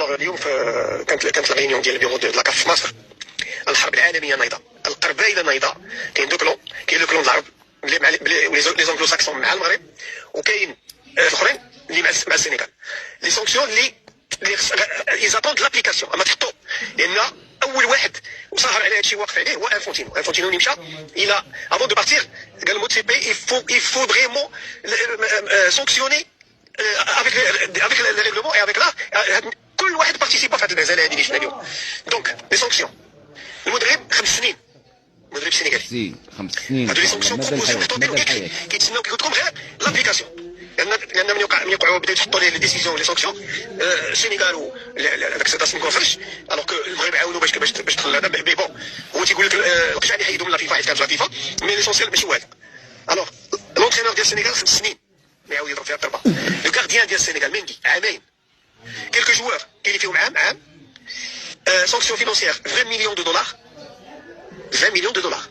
الوغ اليوم كانت الريونيون ديال البيرو دو لاكاف في مصر. الحرب العالميه نايضه، القربايله نايضه. كاين دو كلون، كاين لو كلون العرب اللي مع لي زونغلو ساكسون مع المغرب، وكاين الاخرين اللي مع السنغال. لي سانكسيون اللي يزاتوند لابليكاسيون اما تحطوا، لان اول واحد وسهر على هادشي واقف عليه هو انفونتينو اللي مشى الى افون دو بارتير قال مو تي بي il faut vraiment sanctionner avec le règlement et avec là كل واحد بارتيسيبا في هذه الهزاله هذه اللي شفنا اليوم. دونك لي سانكسيون المدرب 5 سنين، مدرب سينيغالي 5 سنين هادو لي سانكسيون بروبوزي محطوطين كيتسناو كيقولكم غير لابليكاسيون. لان من يوقعوا بداو يحطوا لي ديسيزيون لي سانكسيون السينيغال داك سيتاس ما كوفرش، الوغ كو المغرب عاونوا باش تدخل هذا مي بون. هو تيقول لك القشعري حيدوا من لا فيفا حيت كانت لا فيفا، مي ليسونسيال ماشي هو هذا. الوغ لونترينور ديال السينيغال 5 سنين ما يعاود يضرب فيها الضربه. لو كارديان ديال السينيغال مندي عامين. كيلكو جوار كاين اللي فيهم عام سانكسيون فينونسيير 20 مليون دو دولار. 20 مليون دو دولار.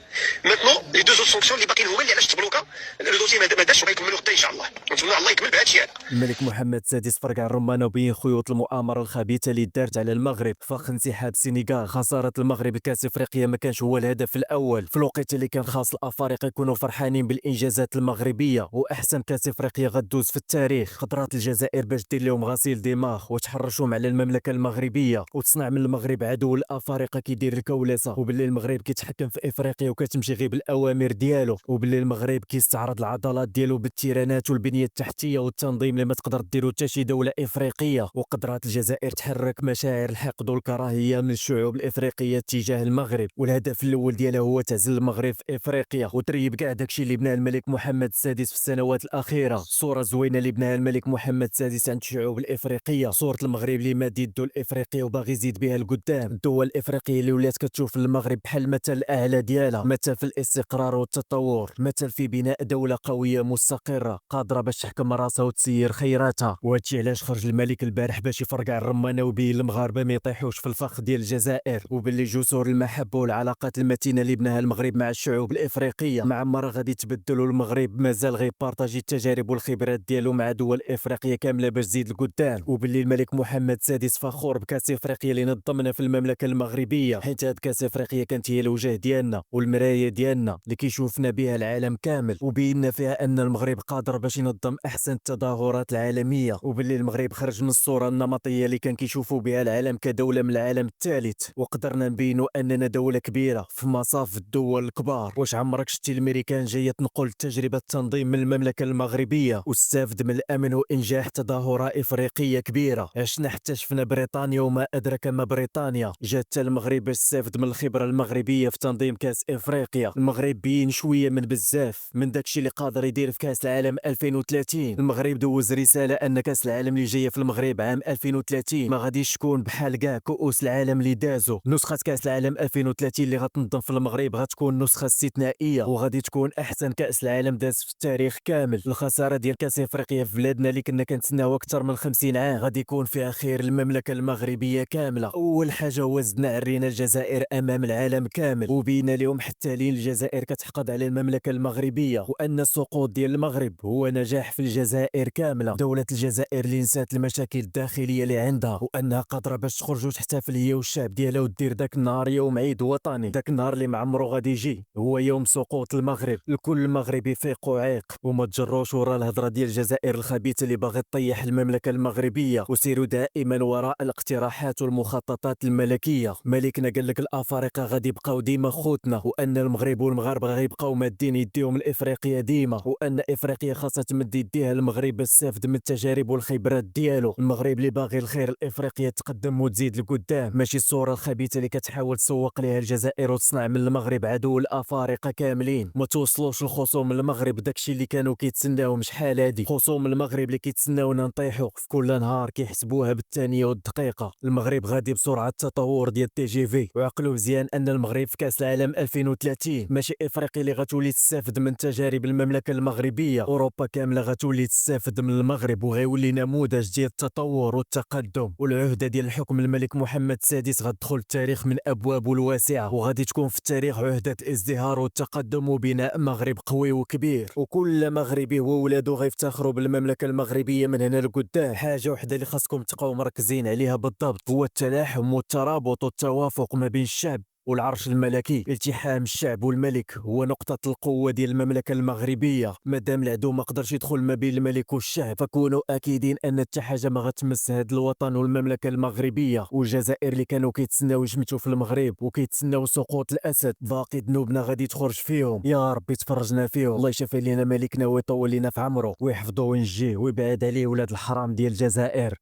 ماتنون لي دو زوت سانكسيون اللي باقيين هما اللي علاش تبلوكا لو دوسي ما داش وغيكملوا حتى ان شاء الله. نتمنى الله يكمل بهذا الشيء هذا. الملك محمد السادس فرقع الرمانة وبين خيوط المؤامرة الخبيثة اللي دارت على المغرب فخ انسحاب السنغال. خسارة المغرب كاس افريقيا ما كانش هو الهدف الاول، في الوقت اللي كان خاص الافارقه يكونوا فرحانين بالانجازات المغربيه واحسن كاس افريقيا غدوز في التاريخ. قدرات الجزائر باش دير لهم غسيل دماغ وتحرشهم على المملكه المغربيه وتصنع من المغرب عدو الافارقه كيدير الكولسه، وباللي المغرب كيتحكم في افريقيا وكتمشي غير بالاوامر ديالو، وباللي المغرب كيستعرض العضلات ديالو بالتيرانات والبنيه التحتيه والتنظيم اللي ما تقدر ديرو حتى شي دوله افريقيه. وقدرات الجزائر تحرك مشاعر الحقد والكراهيه من الشعوب الافريقيه تجاه المغرب، والهدف الاول ديالها هو تعزل المغرب في افريقيا وتريب كاع داكشي اللي بناه الملك محمد السادس في السنوات الاخيره. صوره زوينه اللي بناها الملك محمد السادس عند الشعوب الافريقيه، صوره المغرب اللي ماد يدو الافريقيه وباغي يزيد بها لقدام. الدول الافريقيه اللي ولات كتشوف المغرب بحال المثل الاعلى ديالها، مثل في الاستقرار والتطور، مثل في بناء دوله قويه مستقره قادره باش تحكم راسها وتسير خيراتها. وهادشي علاش خرج الملك البارح باش يفرقع الرمانه وبين المغاربه ما يطيحوش في الفخ ديال الجزائر، وباللي جسور المحبه والعلاقات المتينه اللي بناها المغرب مع الشعوب الافريقيه مع عمرها غادي تبدلوا. المغرب مازال غيبارطاجي التجارب والخبرات ديالو مع دول افريقيا كامله باش تزيد لقدام، وباللي الملك محمد السادس فخور بكاس افريقيا اللي نظمنا في المملكه المغربيه، حيت هاد كاس افريقيا كانت هي الوجه ديالنا والمرايه ديالنا اللي كيشوفنا بها العالم كامل، وبينا فيها ان المغرب قادر باش ينظم احسن التظاهرات العالميه، وباللي المغرب خرج من الصوره النمطيه اللي كان كيشوفوا بها العالم كدوله من العالم الثالث، وقدرنا نبينوا اننا دوله كبيره في مصاف الدول الكبار. واش عمرك شتي الامريكان جايه تنقل تجربه التنظيم من المملكه المغربيه واستافد من الامن وانجاح تظاهره افريقيه كبيره؟ عشنا حتى شفنا بريطانيا وما ادرك ما بريطانيا جات المغرب باش تستافد من الخبره المغربيه في تنظيم كاس افريقيا. المغرب بين شويه من بزاف من داكشي اللي قادر يدير في كاس العالم 2030. المغرب دوز رساله ان كاس العالم اللي جايه في المغرب عام 2030 ما غاديش تكون بحال كاع كؤوس العالم اللي دازوا. نسخه كاس العالم 2030 اللي غتنظم في المغرب غتكون نسخه استثنائيه وغادي تكون احسن كاس العالم داز في التاريخ كامل. الخساره ديال كاس افريقيا في بلادنا اللي كنا كنتسناو اكثر من 50 عام غادي يكون فيها خير المملكه المغربيه كامله. اول حاجه هو زدنا عرينا الجزائر امام العالم كامل، وبينا اليوم حتى لين الجزائر كتحقد على المملكه المغربيه، وان السقوط ديال المغرب هو نجاح في الجزائر كامله. دوله الجزائر اللي نسات المشاكل الداخليه اللي عندها وانها قادره باش تخرج وتحتفل هي والشعب ديالها ودير داك النهار يوم عيد وطني. داك النهار اللي معمرو غادي يجي هو يوم سقوط المغرب. الكل مغربي فيق وعيق وما تجروش ورا الهضره ديال الجزائر الخبيثه اللي باغي تطيح المملكه المغربيه، وسيروا دائما وراء الاقتراحات والمخططات الملكيه. ملكنا قال لك الافارقه غادي يبقاو ديما خوتنا، وان المغرب والمغاربه غيبقاو مادين يديهم لافريقيا ديما، وان افريقيا خاصها تمد يديها للمغرب باش تستافد من التجارب والخبرات ديالو. المغرب اللي باغي الخير لافريقيا تقدم وتزيد لقدام، ماشي الصوره الخبيثه اللي كتحاول تسوق ليها الجزائر وتصنع من المغرب عدو الافارقه كاملين. ما توصلوش الخصوم المغرب داكشي اللي كانوا كيتسناو شحال هادي. خصوم المغرب اللي كيتسناونا نطيحوا في كل نهار كيحسبوها بالثانيه والدقيقه. المغرب غادي بسرعه التطور ديال تي جي في، وعقلوا مزيان ان المغرب في كاس العالم 2030 ماشي افريقيا اللي غتولي تستافد من تجارب المملكه المغربيه، اوروبا كامله غتولي تستافد من المغرب وغيولي نموذج ديال التطور والتقدم. والعهده ديال الحكم الملك محمد السادس غتدخل التاريخ من ابوابه الواسعه، وغادي تكون في التاريخ عهده الازدهار والتقدم وبناء مغرب قوي وكبير. وكل مغربي وولادو غيفتخروا بالمملكه المغربيه من هنا لقدام. حاجه وحده اللي خاصكم تبقاو مركزين عليها بالضبط هو التلاحم والترابط والتوافق ما بين الشعب والعرش الملكي. التحام الشعب والملك هو نقطة القوة ديال المملكة المغربية. مادام العدو ما قدرش يدخل ما بين الملك والشعب، فكونوا أكيدين أن حتى حاجة ما غتمس هذا الوطن والمملكة المغربية. والجزائر اللي كانوا كيتسناو يشمتوا في المغرب وكيتسناو سقوط الأسد، باقي ذنوبنا غادي تخرج فيهم. يا ربي تفرجنا فيهم. الله يشفي لنا ملكنا ويطول لنا في عمره ويحفظه وينجيه ويبعد عليه ولاد الحرام ديال الجزائر.